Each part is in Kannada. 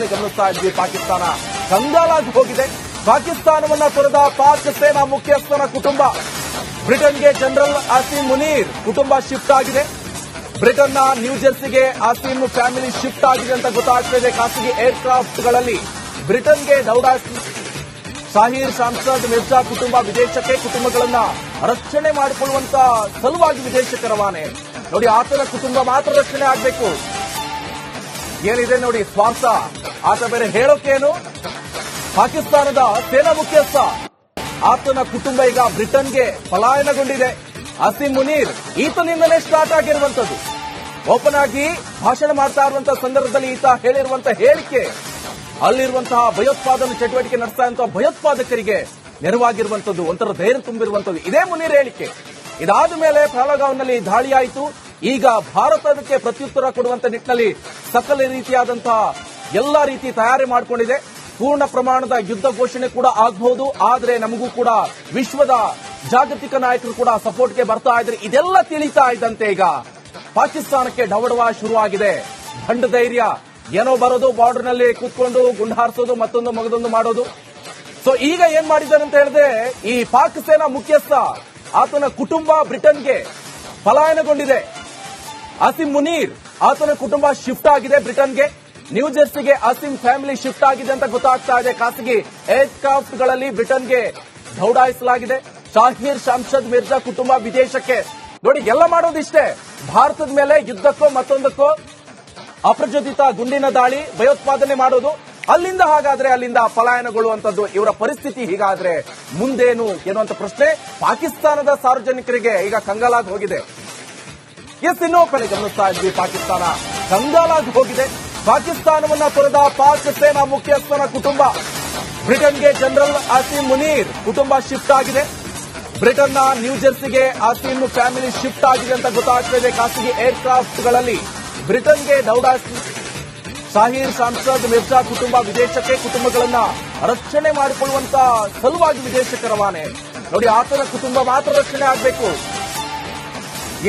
ಗಮನಿಸ್ತಾ ಇದ್ವಿ. ಪಾಕಿಸ್ತಾನ ಕಂಗಾಲಾಗಿ ಹೋಗಿದೆ. ಪಾಕಿಸ್ತಾನವನ್ನ ತೊರೆದ ಪಾಕ್ ಸೇನಾ ಮುಖ್ಯಸ್ಥನ ಕುಟುಂಬ ಬ್ರಿಟನ್ಗೆ ಜನರಲ್ ಆಸಿಮ್ ಮುನೀರ್ ಕುಟುಂಬ ಶಿಫ್ಟ್ ಆಗಿದೆ. ಬ್ರಿಟನ್ನ ನ್ಯೂ ಜೆರ್ಸಿಗೆ ಆಸಿಮ್ ಫ್ಯಾಮಿಲಿ ಶಿಫ್ಟ್ ಆಗಿದೆ ಅಂತ ಗೊತ್ತಾಗ್ತಾ ಇದೆ. ಖಾಸಗಿ ಏರ್ಕ್ರಾಫ್ಟ್ಗಳಲ್ಲಿ ಬ್ರಿಟನ್ಗೆ ದೌಡಾಯಿಸಿ ಶಾಹೀರ್ ಶಾಮ್ಸದ್ ಮಿರ್ಜಾ ಕುಟುಂಬ ವಿದೇಶಕ್ಕೆ ಕುಟುಂಬಗಳನ್ನ ರಕ್ಷಣೆ ಮಾಡಿಕೊಳ್ಳುವಂತ ಸಲುವಾಗಿ ವಿದೇಶಕ್ಕೆ ರವಾನೆ. ನೋಡಿ, ಆತನ ಕುಟುಂಬ ಮಾತ್ರ ರಕ್ಷಣೆ ಆಗಬೇಕು. ಏನಿದೆ ನೋಡಿ ಸ್ವಾರ್ಥ. ಆತ ಬೇರೆ ಹೇಳೋಕೇನು? ಪಾಕಿಸ್ತಾನದ ಸೇನಾ ಮುಖ್ಯಸ್ಥ, ಆತನ ಕುಟುಂಬ ಈಗ ಬ್ರಿಟನ್ಗೆ ಪಲಾಯನಗೊಂಡಿದೆ. ಆಸಿಮ್ ಮುನೀರ್ ಈತನಿಂದಲೇ ಸ್ಟಾರ್ಟ್ ಆಗಿರುವಂತದ್ದು. ಓಪನ್ ಆಗಿ ಭಾಷಣ ಮಾಡ್ತಾ ಇರುವಂತಹ ಸಂದರ್ಭದಲ್ಲಿ ಈತ ಹೇಳಿರುವಂತಹ ಹೇಳಿಕೆ ಅಲ್ಲಿರುವಂತಹ ಭಯೋತ್ಪಾದನೆ ಚಟುವಟಿಕೆ ನಡೆಸ್ತಾ ಇರುವಂತಹ ಭಯೋತ್ಪಾದಕರಿಗೆ ನೆರವಾಗಿರುವಂತದ್ದು, ಒಂಥರ ಧೈರ್ಯ ತುಂಬಿರುವಂತದ್ದು. ಇದೇ ಮುನೀರ್ ಹೇಳಿಕೆ. ಇದಾದ ಮೇಲೆ ಪಹಲಗಾಂವ್ನಲ್ಲಿ ದಾಳಿಯಾಯಿತು. ಈಗ ಭಾರತ ಅದಕ್ಕೆ ಪ್ರತ್ಯುತ್ತರ ಕೊಡುವಂತ ನಿಟ್ಟಿನಲ್ಲಿ ಸಕಲ ರೀತಿಯಾದಂತಹ ಎಲ್ಲಾ ರೀತಿ ತಯಾರಿ ಮಾಡಿಕೊಂಡಿದೆ. ಪೂರ್ಣ ಪ್ರಮಾಣದ ಯುದ್ಧ ಘೋಷಣೆ ಕೂಡ ಆಗಬಹುದು. ಆದರೆ ನಮಗೂ ಕೂಡ ವಿಶ್ವದ ಜಾಗತಿಕ ನಾಯಕರು ಕೂಡ ಸಪೋರ್ಟ್ಗೆ ಬರ್ತಾ ಇದ್ರೆ ಇದೆಲ್ಲ ತಿಳಿತಾ ಇದ್ದಂತೆ ಈಗ ಪಾಕಿಸ್ತಾನಕ್ಕೆ ಡವಡವ ಶುರುವಾಗಿದೆ. ದಂಡ ಧೈರ್ಯ, ಏನೋ ಬರೋದು, ಬಾರ್ಡರ್ ನಲ್ಲಿ ಕೂತ್ಕೊಂಡು ಗುಂಡು ಹಾರಿಸೋದು, ಮತ್ತೊಂದು ಮಗದೊಂದು ಮಾಡೋದು. ಸೊ ಈಗ ಏನ್ ಮಾಡಿದ್ದಾನೆ ಅಂತ ಹೇಳಿದ್ರೆ, ಈ ಪಾಕ್ ಸೇನಾ ಮುಖ್ಯಸ್ಥ ಆತನ ಕುಟುಂಬ ಬ್ರಿಟನ್ಗೆ ಪಲಾಯನಗೊಂಡಿದೆ. ಆಸಿಮ್ ಮುನೀರ್ ಆತನ ಕುಟುಂಬ ಶಿಫ್ಟ್ ಆಗಿದೆ ಬ್ರಿಟನ್ಗೆ. ನ್ಯೂ ಜೆರ್ಸಿಗೆ ಆಸಿಮ್ ಫ್ಯಾಮಿಲಿ ಶಿಫ್ಟ್ ಆಗಿದೆ ಅಂತ ಗೊತ್ತಾಗ್ತಾ ಇದೆ. ಖಾಸಗಿ ಏರ್ಕ್ರಾಫ್ಟ್ಗಳಲ್ಲಿ ಬ್ರಿಟನ್ಗೆ ದೌಡಾಯಿಸಲಾಗಿದೆ. ಶಾಹೀರ್ ಶಾಮ್ಸದ್ ಮಿರ್ಜಾ ಕುಟುಂಬ ವಿದೇಶಕ್ಕೆ. ನೋಡಿ, ಎಲ್ಲ ಮಾಡೋದಿಷ್ಟೇ. ಭಾರತದ ಮೇಲೆ ಯುದ್ಧಕ್ಕೋ ಮತ್ತೊಂದಕ್ಕೋ ಅಪ್ರಚೋದಿತ ಗುಂಡಿನ ದಾಳಿ, ಭಯೋತ್ಪಾದನೆ ಮಾಡೋದು, ಅಲ್ಲಿಂದ ಪಲಾಯನಗೊಳ್ಳುವಂತದ್ದು. ಇವರ ಪರಿಸ್ಥಿತಿ ಹೀಗಾದ್ರೆ ಮುಂದೇನು ಎನ್ನುವಂತ ಪ್ರಶ್ನೆ ಪಾಕಿಸ್ತಾನದ ಸಾರ್ವಜನಿಕರಿಗೆ ಈಗ ಕಂಗಾಲಾಗಿ ಹೋಗಿದೆ. ಇನ್ನೂ ಕಡೆ ಗಮನಿಸ್ತಾ ಇದ್ವಿ. ಪಾಕಿಸ್ತಾನ ಕಂಗಾಲಾಗಿ ಹೋಗಿದೆ. ಪಾಕಿಸ್ತಾನವನ್ನ ತೊರೆದ ಪಾಕ್ ಸೇನಾ ಮುಖ್ಯಸ್ಥನ ಕುಟುಂಬ ಬ್ರಿಟನ್ಗೆ ಜನರಲ್ ಆಸಿಮ್ ಮುನೀರ್ ಕುಟುಂಬ ಶಿಫ್ಟ್ ಆಗಿದೆ. ಬ್ರಿಟನ್ನ ನ್ಯೂ ಜೆರ್ಸಿಗೆ ಆಸಿಮ್ ಫ್ಯಾಮಿಲಿ ಶಿಫ್ಟ್ ಆಗಿದೆ ಅಂತ ಗೊತ್ತಾಗ್ತಾ ಇದೆ. ಖಾಸಗಿ ಏರ್ಕ್ರಾಫ್ಟ್ಗಳಲ್ಲಿ ಬ್ರಿಟನ್ಗೆ ದೌಡಾಯಿಸಿ ಶಾಹೀರ್ ಶಾಮ್ಸದ್ ಮಿರ್ಜಾ ಕುಟುಂಬ ವಿದೇಶಕ್ಕೆ ಕುಟುಂಬಗಳನ್ನ ರಕ್ಷಣೆ ಮಾಡಿಕೊಳ್ಳುವಂತ ಸಲುವಾಗಿ ವಿದೇಶಕ್ಕೆ ರವಾನೆ. ನೋಡಿ, ಆತನ ಕುಟುಂಬ ಮಾತ್ರ ರಕ್ಷಣೆ ಆಗಬೇಕು.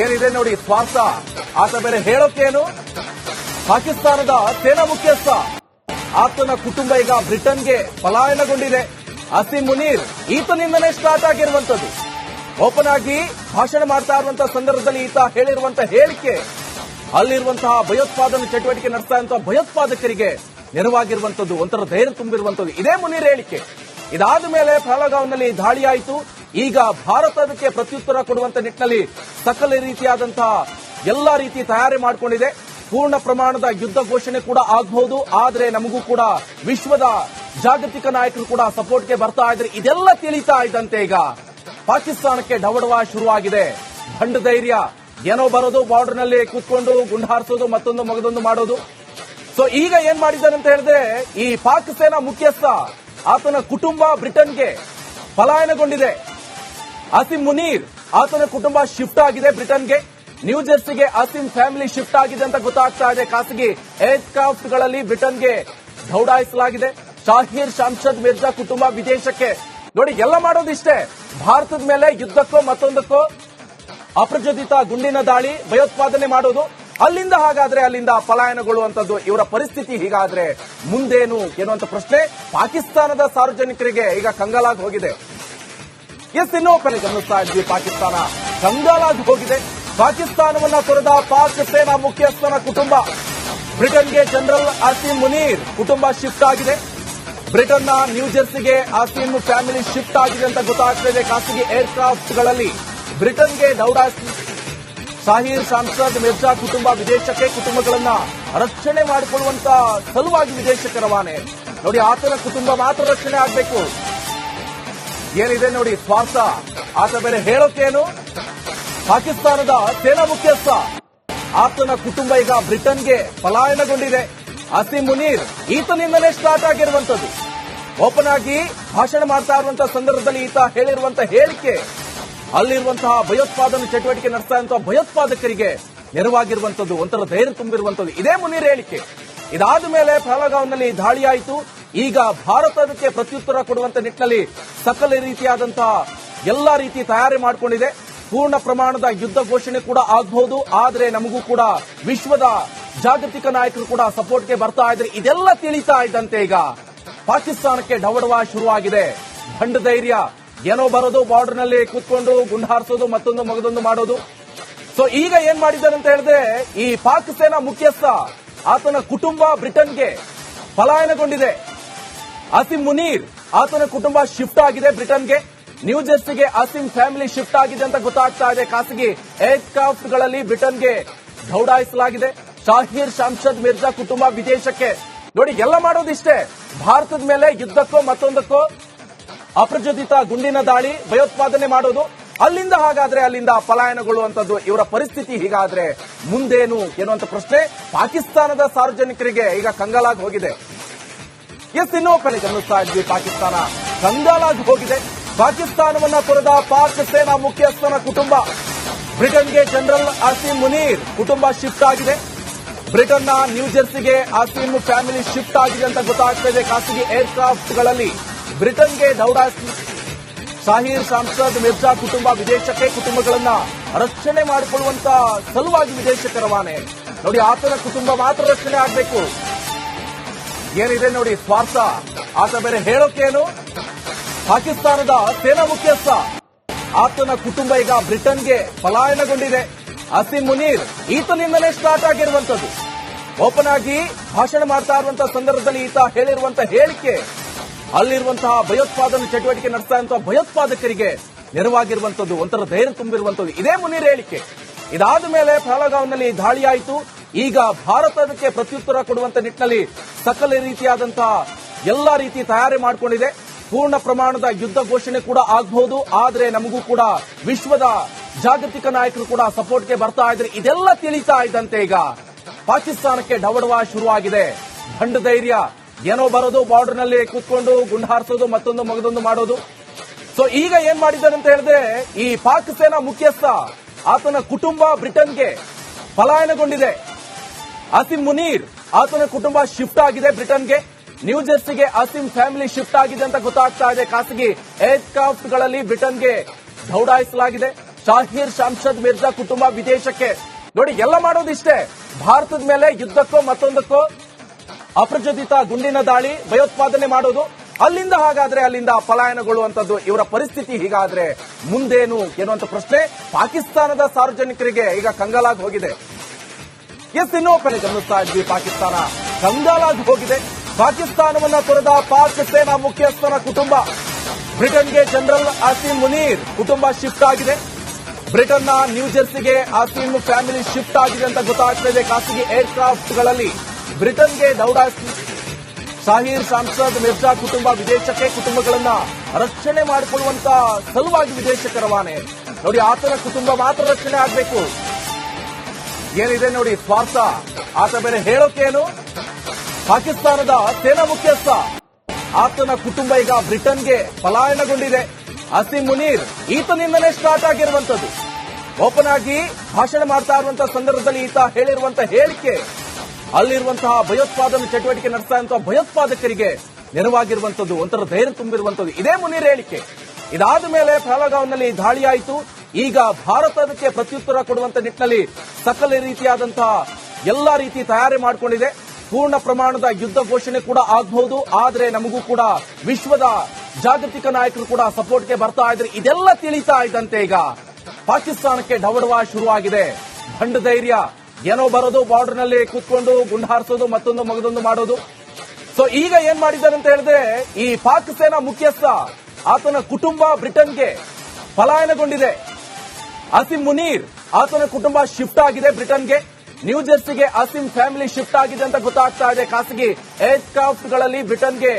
ಏನಿದೆ ನೋಡಿ ಸ್ವಾರ್ಥ. ಆತ ಬೇರೆ ಹೇಳೋಕೇನು? ಪಾಕಿಸ್ತಾನದ ಸೇನಾ ಮುಖ್ಯಸ್ಥ, ಆತನ ಕುಟುಂಬ ಈಗ ಬ್ರಿಟನ್ಗೆ ಪಲಾಯನಗೊಂಡಿದೆ. ಆಸಿಮ್ ಮುನೀರ್ ಈತನಿಂದಲೇ ಸ್ಟಾರ್ಟ್ ಆಗಿರುವಂತದ್ದು. ಓಪನ್ ಆಗಿ ಭಾಷಣ ಮಾಡ್ತಾ ಇರುವಂತಹ ಸಂದರ್ಭದಲ್ಲಿ ಈತ ಹೇಳಿರುವಂತಹ ಹೇಳಿಕೆ ಅಲ್ಲಿರುವಂತಹ ಭಯೋತ್ಪಾದನೆ ಚಟುವಟಿಕೆ ನಡೆಸ್ತಾ ಇರುವಂತಹ ಭಯೋತ್ಪಾದಕರಿಗೆ ನೆರವಾಗಿರುವಂತದ್ದು, ಒಂಥರ ಧೈರ್ಯ ತುಂಬಿರುವಂತದ್ದು. ಇದೇ ಮುನೀರ್ ಹೇಳಿಕೆ. ಇದಾದ ಮೇಲೆ ಪಹಲಗಾಂವ್ನಲ್ಲಿ ದಾಳಿಯಾಯಿತು. ಈಗ ಭಾರತ ಅದಕ್ಕೆ ಪ್ರತ್ಯುತ್ತರ ಕೊಡುವಂತ ನಿಟ್ಟಿನಲ್ಲಿ ಸಕಲ ರೀತಿಯಾದಂತಹ ಎಲ್ಲಾ ರೀತಿ ತಯಾರಿ ಮಾಡಿಕೊಂಡಿದೆ. ಪೂರ್ಣ ಪ್ರಮಾಣದ ಯುದ್ಧ ಘೋಷಣೆ ಕೂಡ ಆಗಬಹುದು. ಆದರೆ ನಮಗೂ ಕೂಡ ವಿಶ್ವದ ಜಾಗತಿಕ ನಾಯಕರು ಕೂಡ ಸಪೋರ್ಟ್ಗೆ ಬರ್ತಾ ಇದ್ರೆ ಇದೆಲ್ಲ ತಿಳಿತಾ ಇದ್ದಂತೆ ಈಗ ಪಾಕಿಸ್ತಾನಕ್ಕೆ ಡವಡವ ಶುರುವಾಗಿದೆ. ದಂಡ ಧೈರ್ಯ, ಏನೋ ಬರೋದು, ಬಾರ್ಡರ್ ನಲ್ಲಿ ಕೂತ್ಕೊಂಡು ಗುಂಡು ಹಾರಿಸೋದು, ಮತ್ತೊಂದು ಮಗದೊಂದು ಮಾಡೋದು. ಸೊ ಈಗ ಏನ್ ಮಾಡಿದ್ದಾನೆ ಅಂತ ಹೇಳಿದ್ರೆ, ಈ ಪಾಕ್ ಸೇನಾ ಮುಖ್ಯಸ್ಥ ಆತನ ಕುಟುಂಬ ಬ್ರಿಟನ್ಗೆ ಪಲಾಯನಗೊಂಡಿದೆ. ಆಸಿಮ್ ಮುನೀರ್ ಆತನ ಕುಟುಂಬ ಶಿಫ್ಟ್ ಆಗಿದೆ ಬ್ರಿಟನ್ಗೆ. ನ್ಯೂ ಜೆರ್ಸಿಗೆ ಆಸಿಮ್ ಫ್ಯಾಮಿಲಿ ಶಿಫ್ಟ್ ಆಗಿದೆ ಅಂತ ಗೊತ್ತಾಗ್ತಾ ಇದೆ. ಖಾಸಗಿ ಏರ್ಕ್ರಾಫ್ಟ್ಗಳಲ್ಲಿ ಬ್ರಿಟನ್ಗೆ ದೌಡಾಯಿಸಲಾಗಿದೆ. ಶಾಹೀರ್ ಶಾಮ್ಸದ್ ಮಿರ್ಜಾ ಕುಟುಂಬ ವಿದೇಶಕ್ಕೆ. ನೋಡಿ, ಎಲ್ಲ ಮಾಡೋದಿಷ್ಟೇ. ಭಾರತದ ಮೇಲೆ ಯುದ್ಧಕ್ಕೋ ಮತ್ತೊಂದಕ್ಕೋ ಅಪ್ರಚೋದಿತ ಗುಂಡಿನ ದಾಳಿ, ಭಯೋತ್ಪಾದನೆ ಮಾಡೋದು, ಅಲ್ಲಿಂದ ಪಲಾಯನಗೊಳ್ಳುವಂತದ್ದು. ಇವರ ಪರಿಸ್ಥಿತಿ ಹೀಗಾದ್ರೆ ಮುಂದೇನು ಎನ್ನುವಂತ ಪ್ರಶ್ನೆ ಪಾಕಿಸ್ತಾನದ ಸಾರ್ವಜನಿಕರಿಗೆ ಈಗ ಕಂಗಾಲಾಗಿ ಹೋಗಿದೆ. ಇನ್ನೂ ಕಡೆ ಗಮನಿಸ್ತಾ ಇದ್ವಿ. ಪಾಕಿಸ್ತಾನ ಕಂಗಾಲಾಗಿ ಹೋಗಿದೆ. ಪಾಕಿಸ್ತಾನವನ್ನ ತೊರೆದ ಪಾಕ್ ಸೇನಾ ಮುಖ್ಯಸ್ಥನ ಕುಟುಂಬ ಬ್ರಿಟನ್ಗೆ ಜನರಲ್ ಆಸಿಮ್ ಮುನೀರ್ ಕುಟುಂಬ ಶಿಫ್ಟ್ ಆಗಿದೆ. ಬ್ರಿಟನ್ನ ನ್ಯೂ ಜೆರ್ಸಿಗೆ ಆಸಿಮ್ ಫ್ಯಾಮಿಲಿ ಶಿಫ್ಟ್ ಆಗಿದೆ ಅಂತ ಗೊತ್ತಾಗ್ತಾ ಇದೆ. ಖಾಸಗಿ ಏರ್ಕ್ರಾಫ್ಟ್ಗಳಲ್ಲಿ ಬ್ರಿಟನ್ಗೆ ದೌಡಾಯಿಸಿ ಶಾಹೀರ್ ಶಾಮ್ಸದ್ ಮಿರ್ಜಾ ಕುಟುಂಬ ವಿದೇಶಕ್ಕೆ ಕುಟುಂಬಗಳನ್ನ ರಕ್ಷಣೆ ಮಾಡಿಕೊಳ್ಳುವಂತ ಸಲುವಾಗಿ ವಿದೇಶಕ್ಕೆ ರವಾನೆ. ನೋಡಿ, ಆತನ ಕುಟುಂಬ ಮಾತ್ರ ರಕ್ಷಣೆ ಆಗಬೇಕು. ಏನಿದೆ ನೋಡಿ ಸ್ವಾರ್ಥ. ಆತ ಬೇರೆ ಹೇಳೋಕೇನು? ಪಾಕಿಸ್ತಾನದ ಸೇನಾ ಮುಖ್ಯಸ್ಥ, ಆತನ ಕುಟುಂಬ ಈಗ ಬ್ರಿಟನ್ಗೆ ಪಲಾಯನಗೊಂಡಿದೆ. ಆಸಿಮ್ ಮುನೀರ್ ಈತನಿಂದಲೇ ಸ್ಟಾರ್ಟ್ ಆಗಿರುವಂತದ್ದು. ಓಪನ್ ಆಗಿ ಭಾಷಣ ಮಾಡ್ತಾ ಇರುವಂತಹ ಸಂದರ್ಭದಲ್ಲಿ ಈತ ಹೇಳಿರುವಂತಹ ಹೇಳಿಕೆ ಅಲ್ಲಿರುವಂತಹ ಭಯೋತ್ಪಾದನೆ ಚಟುವಟಿಕೆ ನಡೆಸ್ತಾ ಇರುವಂತಹ ಭಯೋತ್ಪಾದಕರಿಗೆ ನೆರವಾಗಿರುವಂತದ್ದು, ಒಂಥರ ಧೈರ್ಯ ತುಂಬಿರುವಂತದ್ದು. ಇದೇ ಮುನೀರ್ ಹೇಳಿಕೆ. ಇದಾದ ಮೇಲೆ ಪಹಲಗಾಂವ್ನಲ್ಲಿ ದಾಳಿಯಾಯಿತು. ಈಗ ಭಾರತ ಅದಕ್ಕೆ ಪ್ರತ್ಯುತ್ತರ ಕೊಡುವಂತ ನಿಟ್ಟಿನಲ್ಲಿ ಸಕಲ ರೀತಿಯಾದಂತಹ ಎಲ್ಲಾ ರೀತಿ ತಯಾರಿ ಮಾಡಿಕೊಂಡಿದೆ. ಪೂರ್ಣ ಪ್ರಮಾಣದ ಯುದ್ಧ ಘೋಷಣೆ ಕೂಡ ಆಗಬಹುದು. ಆದರೆ ನಮಗೂ ಕೂಡ ವಿಶ್ವದ ಜಾಗತಿಕ ನಾಯಕರು ಕೂಡ ಸಪೋರ್ಟ್ಗೆ ಬರ್ತಾ ಇದ್ರೆ ಇದೆಲ್ಲ ತಿಳಿತಾ ಇದ್ದಂತೆ ಈಗ ಪಾಕಿಸ್ತಾನಕ್ಕೆ ಡವಡವ ಶುರುವಾಗಿದೆ. ಭಂಡ ಧೈರ್ಯ, ಏನೋ ಬರೋದು, ಬಾರ್ಡರ್ ನಲ್ಲಿ ಕೂತ್ಕೊಂಡು ಗುಂಡು ಹಾರಿಸೋದು, ಮತ್ತೊಂದು ಮಗದೊಂದು ಮಾಡೋದು. ಸೊ ಈಗ ಏನ್ ಮಾಡಿದ್ದಾರೆ ಅಂತ ಹೇಳಿದ್ರೆ, ಈ ಪಾಕ್ ಸೇನಾ ಮುಖ್ಯಸ್ಥ ಆತನ ಕುಟುಂಬ ಬ್ರಿಟನ್ಗೆ ಪಲಾಯನಗೊಂಡಿದೆ. ಅಸಿಂ ಮುನೀರ್ ಆತನ ಕುಟುಂಬ ಶಿಫ್ಟ್ ಆಗಿದೆ ಬ್ರಿಟನ್ಗೆ. ನ್ಯೂ ಜೆರ್ಸಿಗೆ ಅಸಿಂ ಫ್ಯಾಮಿಲಿ ಶಿಫ್ಟ್ ಆಗಿದೆ ಅಂತ ಗೊತ್ತಾಗ್ತಾ ಇದೆ. ಖಾಸಗಿ ಏರ್ಕ್ರಾಫ್ಟ್ ಗಳಲ್ಲಿ ಬ್ರಿಟನ್ಗೆ ದೌಡಾಯಿಸಲಾಗಿದೆ. ಶಾಹಿರ್ ಶಾಮ್ಶದ್ ಮಿರ್ಜಾ ಕುಟುಂಬ ವಿದೇಶಕ್ಕೆ. ನೋಡಿ, ಎಲ್ಲ ಮಾಡೋದಿಷ್ಟೇ, ಭಾರತದ ಮೇಲೆ ಯುದ್ಧಕ್ಕೋ ಮತ್ತೊಂದಕ್ಕೋ ಅಪ್ರಚೋದಿತ ಗುಂಡಿನ ದಾಳಿ, ಭಯೋತ್ಪಾದನೆ ಮಾಡೋದು, ಅಲ್ಲಿಂದ ಪಲಾಯನಗೊಳ್ಳುವಂತದ್ದು. ಇವರ ಪರಿಸ್ಥಿತಿ ಹೀಗಾದ್ರೆ ಮುಂದೇನು ಎನ್ನುವಂತ ಪ್ರಶ್ನೆ ಪಾಕಿಸ್ತಾನದ ಸಾರ್ವಜನಿಕರಿಗೆ ಈಗ ಕಂಗಾಲಾಗಿ ಹೋಗಿದೆ. ಇನ್ನೂ ಕಡೆ ಗಮನಿಸ್ತಾ ಇದ್ವಿ, ಪಾಕಿಸ್ತಾನ ಕಂಗಾಲಾಗಿ ಹೋಗಿದೆ. ಪಾಕಿಸ್ತಾನವನ್ನ ತೊರೆದ ಪಾಕ್ ಸೇನಾ ಮುಖ್ಯಸ್ಥನ ಕುಟುಂಬ ಬ್ರಿಟನ್ಗೆ ಜನರಲ್ ಅಸೀಂ ಮುನೀರ್ ಕುಟುಂಬ ಶಿಫ್ಟ್ ಆಗಿದೆ. ಬ್ರಿಟನ್ನ ನ್ಯೂ ಜೆರ್ಸಿಗೆ ಅಸೀಂ ಫ್ಯಾಮಿಲಿ ಶಿಫ್ಟ್ ಆಗಿದೆ ಅಂತ ಗೊತ್ತಾಗ್ತಾ ಇದೆ. ಖಾಸಗಿ ಏರ್ಕ್ರಾಫ್ಟ್ ಗಳಲ್ಲಿ ಬ್ರಿಟನ್ಗೆ ದೌಡಾಯಿಸಿ ಶಾಹಿರ್ ಶಾಮ್ಶದ್ ಮಿರ್ಜಾ ಕುಟುಂಬ ವಿದೇಶಕ್ಕೆ. ಕುಟುಂಬಗಳನ್ನ ರಕ್ಷಣೆ ಮಾಡಿಕೊಳ್ಳುವಂತ ಸಲುವಾಗಿ ವಿದೇಶಕ್ಕೆ ರವಾನೆ. ನೋಡಿ, ಆತನ ಕುಟುಂಬ ಮಾತ್ರ ರಕ್ಷಣೆ ಆಗಬೇಕು. ಏನಿದೆ ನೋಡಿ ಸ್ವಾರ್ಥ. ಆತ ಬೇರೆ ಹೇಳೋಕೇನು, ಪಾಕಿಸ್ತಾನದ ಸೇನಾ ಮುಖ್ಯಸ್ಥ ಆತನ ಕುಟುಂಬ ಈಗ ಬ್ರಿಟನ್ಗೆ ಪಲಾಯನಗೊಂಡಿದೆ. ಅಸೀಂ ಮುನೀರ್ ಈತನಿಂದಲೇ ಸ್ಟಾರ್ಟ್ ಆಗಿರುವಂತದ್ದು. ಓಪನ್ ಆಗಿ ಭಾಷಣ ಮಾಡ್ತಾ ಇರುವಂತಹ ಸಂದರ್ಭದಲ್ಲಿ ಈತ ಹೇಳಿರುವಂತಹ ಹೇಳಿಕೆ ಅಲ್ಲಿರುವಂತಹ ಭಯೋತ್ಪಾದನೆ ಚಟುವಟಿಕೆ ನಡೆಸ್ತಾ ಇರುವಂತಹ ಭಯೋತ್ಪಾದಕರಿಗೆ ನೆರವಾಗಿರುವಂತದ್ದು, ಒಂಥರ ಧೈರ್ಯ ತುಂಬಿರುವಂತದ್ದು. ಇದೇ ಮುನೀರ್ ಹೇಳಿಕೆ. ಇದಾದ ಮೇಲೆ ಪಹಲಗಾಂವ್ನಲ್ಲಿ ದಾಳಿಯಾಯಿತು. ಈಗ ಭಾರತ ಅದಕ್ಕೆ ಪ್ರತ್ಯುತ್ತರ ಕೊಡುವಂತ ನಿಟ್ಟಿನಲ್ಲಿ ಸಕಲ ರೀತಿಯಾದಂತಹ ಎಲ್ಲಾ ರೀತಿ ತಯಾರಿ ಮಾಡಿಕೊಂಡಿದೆ. ಪೂರ್ಣ ಪ್ರಮಾಣದ ಯುದ್ಧ ಘೋಷಣೆ ಕೂಡ ಆಗಬಹುದು. ಆದ್ರೆ ನಮಗೂ ಕೂಡ ವಿಶ್ವದ ಜಾಗತಿಕ ನಾಯಕರು ಕೂಡ ಸಪೋರ್ಟ್ಗೆ ಬರ್ತಾ ಇದ್ರೆ ಇದೆಲ್ಲ ತಿಳಿತಾ ಇದ್ದಂತೆ ಈಗ ಪಾಕಿಸ್ತಾನಕ್ಕೆ ಡವಡವ ಶುರುವಾಗಿದೆ. ಭಂಡ ಧೈರ್ಯ, ಏನೋ ಬರೋದು, ಬಾರ್ಡರ್ ನಲ್ಲಿ ಕೂತ್ಕೊಂಡು ಗುಂಡು ಹಾರಿಸೋದು, ಮತ್ತೊಂದು ಮಗದೊಂದು ಮಾಡೋದು. ಸೊ ಈಗ ಏನ್ ಮಾಡಿದ್ದಾರೆ ಅಂತ ಹೇಳಿದ್ರೆ, ಈ ಪಾಕ್ ಸೇನಾ ಮುಖ್ಯಸ್ಥ ಆತನ ಕುಟುಂಬ ಬ್ರಿಟನ್ಗೆ ಪಲಾಯನಗೊಂಡಿದೆ. ಅಸಿಂ ಮುನೀರ್ ಆತನ ಕುಟುಂಬ ಶಿಫ್ಟ್ ಆಗಿದೆ ಬ್ರಿಟನ್ಗೆ. ನ್ಯೂ ಜೆರ್ಸಿಗೆ ಅಸಿಂ ಫ್ಯಾಮಿಲಿ ಶಿಫ್ಟ್ ಆಗಿದೆ ಅಂತ ಗೊತ್ತಾಗ್ತಾ ಇದೆ. ಖಾಸಗಿ ಏರ್ಕ್ರಾಫ್ಟ್ ಗಳಲ್ಲಿ ಬ್ರಿಟನ್ಗೆ ದೌಡಾಯಿಸಲಾಗಿದೆ. ಶಾಹಿರ್ ಶಾಮ್ಶದ್ ಮಿರ್ಜಾ ಕುಟುಂಬ ವಿದೇಶಕ್ಕೆ. ನೋಡಿ, ಎಲ್ಲ ಮಾಡೋದಿಷ್ಟೇ, ಭಾರತದ ಮೇಲೆ ಯುದ್ಧಕ್ಕೋ ಮತ್ತೊಂದಕ್ಕೋ ಅಪ್ರಚೋದಿತ ಗುಂಡಿನ ದಾಳಿ, ಭಯೋತ್ಪಾದನೆ ಮಾಡೋದು, ಅಲ್ಲಿಂದ ಪಲಾಯನಗೊಳ್ಳುವಂತದ್ದು. ಇವರ ಪರಿಸ್ಥಿತಿ ಹೀಗಾದ್ರೆ ಮುಂದೇನು ಎನ್ನುವಂತ ಪ್ರಶ್ನೆ ಪಾಕಿಸ್ತಾನದ ಸಾರ್ವಜನಿಕರಿಗೆ ಈಗ ಕಂಗಾಲಾಗಿ ಹೋಗಿದೆ. ಇನ್ನೂ ಕಡೆ ಗಮನಿಸ್ತಾ ಇದ್ವಿ, ಪಾಕಿಸ್ತಾನ ಕಂಗಾಲಾಗಿ ಹೋಗಿದೆ. ಪಾಕಿಸ್ತಾನವನ್ನ ತೊರೆದ ಪಾಕ್ ಸೇನಾ ಮುಖ್ಯಸ್ಥನ ಕುಟುಂಬ ಬ್ರಿಟನ್ಗೆ ಜನರಲ್ ಅಸೀಂ ಮುನೀರ್ ಕುಟುಂಬ ಶಿಫ್ಟ್ ಆಗಿದೆ. ಬ್ರಿಟನ್ನ ನ್ಯೂ ಜೆರ್ಸಿಗೆ ಅಸೀಂ ಫ್ಯಾಮಿಲಿ ಶಿಫ್ಟ್ ಆಗಿದೆ ಅಂತ ಗೊತ್ತಾಗ್ತಾ ಇದೆ. ಖಾಸಗಿ ಏರ್ಕ್ರಾಫ್ಟ್ ಗಳಲ್ಲಿ ಬ್ರಿಟನ್ಗೆ ದೌಡಾಯಿಸಿ ಶಾಹಿರ್ ಶಾಮ್ಶದ್ ಮಿರ್ಜಾ ಕುಟುಂಬ ವಿದೇಶಕ್ಕೆ. ಕುಟುಂಬಗಳನ್ನ ರಕ್ಷಣೆ ಮಾಡಿಕೊಳ್ಳುವಂತ ಸಲುವಾಗಿ ವಿದೇಶಕ್ಕೆ ರವಾನೆ. ನೋಡಿ, ಆತನ ಕುಟುಂಬ ಮಾತ್ರ ರಕ್ಷಣೆ ಆಗಬೇಕು. ಏನಿದೆ ನೋಡಿ ಸ್ವಾರ್ಥ. ಆತ ಬೇರೆ ಹೇಳೋಕೇನು, ಪಾಕಿಸ್ತಾನದ ಸೇನಾ ಮುಖ್ಯಸ್ಥ ಆತನ ಕುಟುಂಬ ಈಗ ಬ್ರಿಟನ್ಗೆ ಪಲಾಯನಗೊಂಡಿದೆ. ಅಸೀಂ ಮುನೀರ್ ಈತನಿಂದಲೇ ಸ್ಟಾರ್ಟ್ ಆಗಿರುವಂತದ್ದು. ಓಪನ್ ಆಗಿ ಭಾಷಣ ಮಾಡ್ತಾ ಇರುವಂತಹ ಸಂದರ್ಭದಲ್ಲಿ ಈತ ಹೇಳಿರುವಂತಹ ಹೇಳಿಕೆ ಅಲ್ಲಿರುವಂತಹ ಭಯೋತ್ಪಾದನೆ ಚಟುವಟಿಕೆ ನಡೆಸ್ತಾ ಇರುವಂತಹ ಭಯೋತ್ಪಾದಕರಿಗೆ ನೆರವಾಗಿರುವಂತದ್ದು, ಒಂಥರ ಧೈರ್ಯ ತುಂಬಿರುವಂತದ್ದು. ಇದೇ ಮುನೀರ್ ಹೇಳಿಕೆ. ಇದಾದ ಮೇಲೆ ಪಹಲಗಾಂವ್ನಲ್ಲಿ ದಾಳಿಯಾಯಿತು. ಈಗ ಭಾರತ ಅದಕ್ಕೆ ಪ್ರತ್ಯುತ್ತರ ಕೊಡುವಂತ ನಿಟ್ಟಿನಲ್ಲಿ ಸಕಲ ರೀತಿಯಾದಂತಹ ಎಲ್ಲಾ ರೀತಿ ತಯಾರಿ ಮಾಡಿಕೊಂಡಿದೆ. ಪೂರ್ಣ ಪ್ರಮಾಣದ ಯುದ್ಧ ಘೋಷಣೆ ಕೂಡ ಆಗಬಹುದು. ಆದ್ರೆ ನಮಗೂ ಕೂಡ ವಿಶ್ವದ ಜಾಗತಿಕ ನಾಯಕರು ಕೂಡ ಸಪೋರ್ಟ್ಗೆ ಬರ್ತಾ ಇದ್ರೆ ಇದೆಲ್ಲ ತಿಳಿತಾ ಇದ್ದಂತೆ ಈಗ ಪಾಕಿಸ್ತಾನಕ್ಕೆ ಡವಡವ ಶುರುವಾಗಿದೆ. ಭಂಡ ಧೈರ್ಯ, ಏನೋ ಬರೋದು, ಬಾರ್ಡರ್ ನಲ್ಲಿ ಕೂತ್ಕೊಂಡು ಗುಂಡು ಹಾರಿಸೋದು, ಮತ್ತೊಂದು ಮಗದೊಂದು ಮಾಡೋದು. ಸೊ ಈಗ ಏನ್ ಮಾಡಿದ್ದಾರೆ ಅಂತ ಹೇಳಿದ್ರೆ, ಈ ಪಾಕ್ ಸೇನಾ ಮುಖ್ಯಸ್ಥ ಆತನ ಕುಟುಂಬ ಬ್ರಿಟನ್ಗೆ ಪಲಾಯನಗೊಂಡಿದೆ. ಅಸಿಂ ಮುನೀರ್ ಆತನ ಕುಟುಂಬ ಶಿಫ್ಟ್ ಆಗಿದೆ ಬ್ರಿಟನ್ಗೆ. ನ್ಯೂ ಜೆರ್ಸಿಗೆ ಅಸಿಂ ಫ್ಯಾಮಿಲಿ ಶಿಫ್ಟ್ ಆಗಿದೆ ಅಂತ ಗೊತ್ತಾಗ್ತಾ ಇದೆ. ಖಾಸಗಿ ಏರ್ಕ್ರಾಫ್ಟ್ ಗಳಲ್ಲಿ ಬ್ರಿಟನ್ಗೆ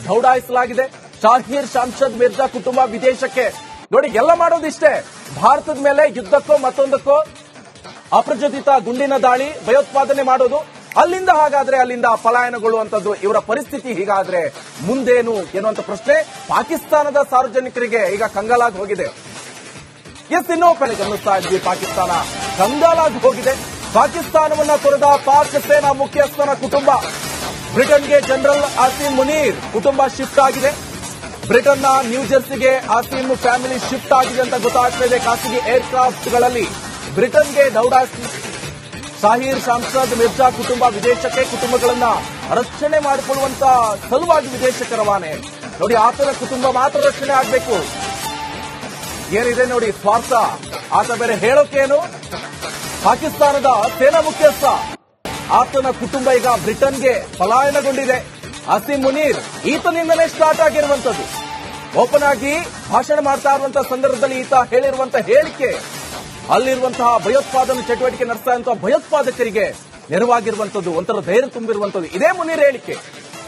ದೌಡಾಯಿಸಲಾಗಿದೆ. ಶಾಹಿರ್ ಶಾಮ್ಶದ್ ಮಿರ್ಜಾ ಕುಟುಂಬ ವಿದೇಶಕ್ಕೆ. ನೋಡಿ, ಎಲ್ಲ ಮಾಡೋದಿಷ್ಟೇ, ಭಾರತದ ಮೇಲೆ ಯುದ್ಧಕ್ಕೋ ಮತ್ತೊಂದಕ್ಕೋ ಅಪ್ರಚೋದಿತ ಗುಂಡಿನ ದಾಳಿ, ಭಯೋತ್ಪಾದನೆ ಮಾಡೋದು, ಅಲ್ಲಿಂದ ಪಲಾಯನಗೊಳ್ಳುವಂತದ್ದು. ಇವರ ಪರಿಸ್ಥಿತಿ ಹೀಗಾದ್ರೆ ಮುಂದೇನು ಎನ್ನುವಂತ ಪ್ರಶ್ನೆ ಪಾಕಿಸ್ತಾನದ ಸಾರ್ವಜನಿಕರಿಗೆ ಈಗ ಕಂಗಾಲಾಗಿ ಹೋಗಿದೆ. ಇನ್ನೂ ಕಡೆ ಗಮನಿಸ್ತಾ ಇದ್ವಿ, ಪಾಕಿಸ್ತಾನ ಕಂಗಾಲಾಗಿ ಹೋಗಿದೆ. ಪಾಕಿಸ್ತಾನವನ್ನ ತೊರೆದ ಪಾಕ್ ಸೇನಾ ಮುಖ್ಯಸ್ಥನ ಕುಟುಂಬ ಬ್ರಿಟನ್ಗೆ ಜನರಲ್ ಅಸೀಂ ಮುನೀರ್ ಕುಟುಂಬ ಶಿಫ್ಟ್ ಆಗಿದೆ. ಬ್ರಿಟನ್ನ ನ್ಯೂ ಜೆರ್ಸಿಗೆ ಅಸೀಂ ಫ್ಯಾಮಿಲಿ ಶಿಫ್ಟ್ ಆಗಿದೆ ಅಂತ ಗೊತ್ತಾಗ್ತಾ ಇದೆ. ಖಾಸಗಿ ಏರ್ಕ್ರಾಫ್ಟ್ ಗಳಲ್ಲಿ ಬ್ರಿಟನ್ಗೆ ದೌಡಾಯಿಸಿ ಶಾಹೀರ್ ಶಾಮ್ಸದ್ ಮಿರ್ಜಾ ಕುಟುಂಬ ವಿದೇಶಕ್ಕೆ, ಕುಟುಂಬಗಳನ್ನ ರಕ್ಷಣೆ ಮಾಡಿಕೊಳ್ಳುವಂತ ಸಲುವಾಗಿ ವಿದೇಶಕ್ಕೆ ರವಾನೆ. ನೋಡಿ, ಆತನ ಕುಟುಂಬ ಮಾತ್ರ ರಕ್ಷಣೆ ಆಗ್ಬೇಕು. ಏನಿದೆ ನೋಡಿ ಸ್ವಾರ್ಥ. ಆತ ಬೇರೆ ಹೇಳೋಕೇನು, ಪಾಕಿಸ್ತಾನದ ಸೇನಾ ಮುಖ್ಯಸ್ಥ, ಆತನ ಕುಟುಂಬ ಈಗ ಬ್ರಿಟನ್ಗೆ ಪಲಾಯನಗೊಂಡಿದೆ. ಅಸೀಂ ಮುನೀರ್ ಈತನಿಂದಲೇ ಸ್ಟಾರ್ಟ್ ಆಗಿರುವಂತದ್ದು. ಓಪನ್ ಆಗಿ ಭಾಷಣ ಮಾಡ್ತಾ ಇರುವಂತಹ ಸಂದರ್ಭದಲ್ಲಿ ಈತ ಹೇಳಿರುವಂತಹ ಹೇಳಿಕೆ ಅಲ್ಲಿರುವಂತಹ ಭಯೋತ್ಪಾದನೆ ಚಟುವಟಿಕೆ ನಡೆಸ್ತಾ ಇರುವಂತಹ ಭಯೋತ್ಪಾದಕರಿಗೆ ನೆರವಾಗಿರುವಂತದ್ದು, ಒಂಥರ ಧೈರ್ಯ ತುಂಬಿರುವಂತದ್ದು. ಇದೇ ಮುನೀರ್ ಹೇಳಿಕೆ.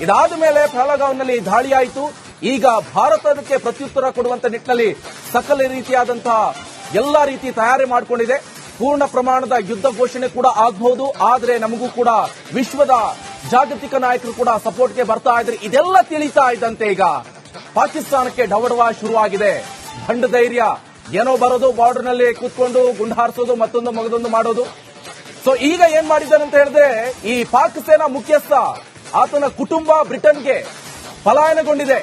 ಇದಾದ ಮೇಲೆ ಪಹಲಗಾಂವ್ನಲ್ಲಿ ದಾಳಿಯಾಯಿತು. ಈಗ ಭಾರತ ಅದಕ್ಕೆ ಪ್ರತ್ಯುತ್ತರ ಕೊಡುವಂತ ನಿಟ್ಟಿನಲ್ಲಿ ಸಕಲ ರೀತಿಯಾದಂತಹ ಎಲ್ಲಾ ರೀತಿ ತಯಾರಿ ಮಾಡಿಕೊಂಡಿದೆ. ಪೂರ್ಣ ಪ್ರಮಾಣದ ಯುದ್ಧ ಘೋಷಣೆ ಕೂಡ ಆಗಬಹುದು. ಆದರೆ ನಮಗೂ ಕೂಡ ವಿಶ್ವದ ಜಾಗತಿಕ ನಾಯಕರು ಕೂಡ ಸಪೋರ್ಟ್ಗೆ ಬರ್ತಾ ಇದ್ರೆ, ಇದೆಲ್ಲ ತಿಳಿತಾ ಇದ್ದಂತೆ ಈಗ ಪಾಕಿಸ್ತಾನಕ್ಕೆ ಡವಡವ ಶುರುವಾಗಿದೆ. ಭಂಡ ಧೈರ್ಯ, ಏನೋ ಬರೋದು, ಬಾರ್ಡರ್ ನಲ್ಲಿ ಕೂತ್ಕೊಂಡು ಗುಂಡು ಹಾರಿಸೋದು, ಮತ್ತೊಂದು ಮಗದೊಂದು ಮಾಡೋದು. ಸೊ ಈಗ ಏನ್ ಮಾಡಿದ್ದಾನಂತ ಹೇಳಿದ್ರೆ, ಈ ಪಾಕ್ ಸೇನಾ ಮುಖ್ಯಸ್ಥ ಆತನ ಕುಟುಂಬ ಬ್ರಿಟನ್ಗೆ ಪಲಾಯನಗೊಂಡಿದೆ.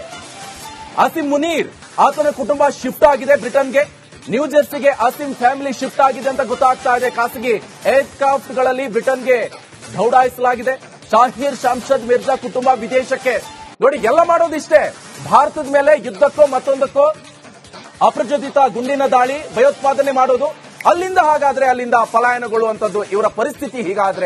ಅಸೀಂ ಮುನೀರ್ ಆತನ ಕುಟುಂಬ ಶಿಫ್ಟ್ ಆಗಿದೆ ಬ್ರಿಟನ್ಗೆ. ನ್ಯೂ ಜೆರ್ಸಿಗೆ ಅಸೀಂ ಫ್ಯಾಮಿಲಿ ಶಿಫ್ಟ್ ಆಗಿದೆ ಅಂತ ಗೊತ್ತಾಗ್ತಾ ಇದೆ. ಖಾಸಗಿ ಏರ್ಕ್ರಾಫ್ಟ್ ಗಳಲ್ಲಿ ಬ್ರಿಟನ್ಗೆ ದೌಡಾಯಿಸಲಾಗಿದೆ. ಶಾಹೀರ್ ಶಾಮ್ಸದ್ ಮಿರ್ಜಾ ಕುಟುಂಬ ವಿದೇಶಕ್ಕೆ. ನೋಡಿ, ಎಲ್ಲ ಮಾಡೋದಿಷ್ಟೇ. ಭಾರತದ ಮೇಲೆ ಯುದ್ಧಕ್ಕೋ ಮತ್ತೊಂದಕ್ಕೋ ಅಪ್ರಚೋದಿತ ಗುಂಡಿನ ದಾಳಿ, ಭಯೋತ್ಪಾದನೆ ಮಾಡೋದು, ಅಲ್ಲಿಂದ ಹಾಗಾದ್ರೆ ಅಲ್ಲಿಂದ ಪಲಾಯನಗೊಳ್ಳುವಂತದ್ದು ಇವರ ಪರಿಸ್ಥಿತಿ. ಹೀಗಾದ್ರೆ